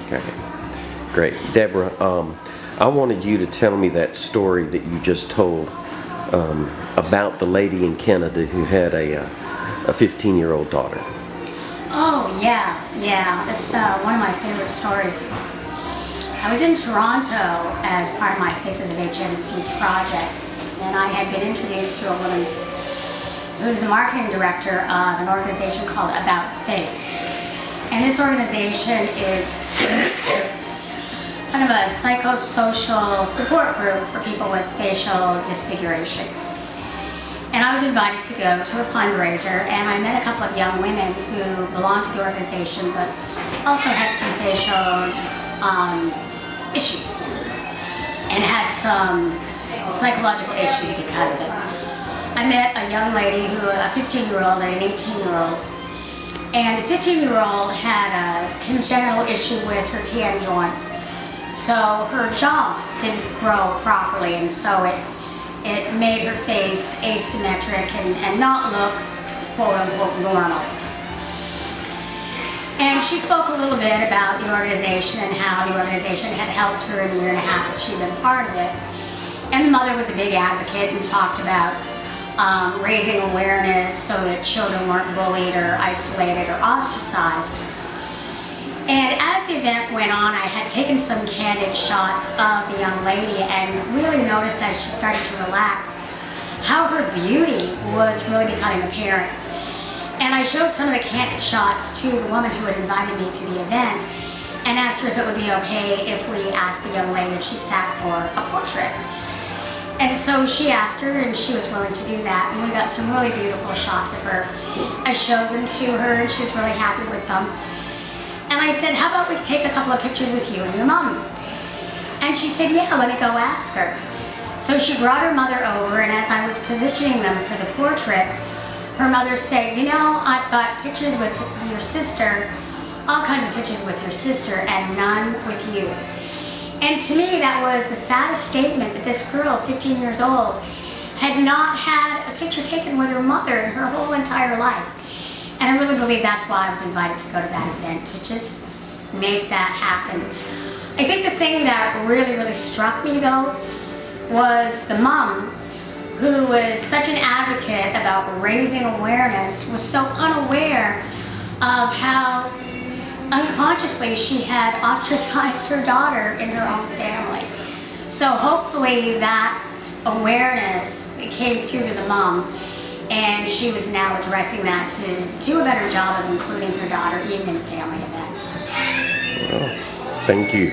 Okay, great. Deborah, I wanted you to tell me that story that you just told about the lady in Canada who had a 15-year-old daughter. Oh, yeah. It's one of my favorite stories. I was in Toronto as part of my Faces of HNC project, and I had been introduced to a woman who's the marketing director of an organization called About Face. And this organization is kind of a psychosocial support group for people with facial disfiguration. And I was invited to go to a fundraiser, and I met a couple of young women who belonged to the organization but also had some facial issues and had some psychological issues because of it. I met a young lady a 15-year-old and an 18-year-old. And the 15-year-old had a congenital issue with her TN joints. So her jaw didn't grow properly, and so it made her face asymmetric and not look quote-unquote normal. And she spoke a little bit about the organization and how the organization had helped her in the year and a half that she'd been part of it. And the mother was a big advocate and talked about raising awareness so that children weren't bullied or isolated or ostracized. And as the event went on, I had taken some candid shots of the young lady and really noticed as she started to relax how her beauty was really becoming apparent. And I showed some of the candid shots to the woman who had invited me to the event and asked her if it would be okay if we asked the young lady if she sat for a portrait. And so she asked her, and she was willing to do that, and we got some really beautiful shots of her. I showed them to her, and she was really happy with them. And I said, how about we take a couple of pictures with you and your mom? And she said, yeah, let me go ask her. So she brought her mother over, and as I was positioning them for the portrait, her mother said, you know, I've got pictures with your sister, all kinds of pictures with your sister, and none with you. And to me, that was the saddest statement that this girl, 15 years old, had not had a picture taken with her mother in her whole entire life. And I really believe that's why I was invited to go to that event, to just make that happen. I think the thing that really, really struck me, though, was the mom, who was such an advocate about raising awareness, was so unaware of how unconsciously she had ostracized her daughter in her own family. So hopefully that awareness came through to the mom, and she was now addressing that to do a better job of including her daughter even in family events. Oh, thank you.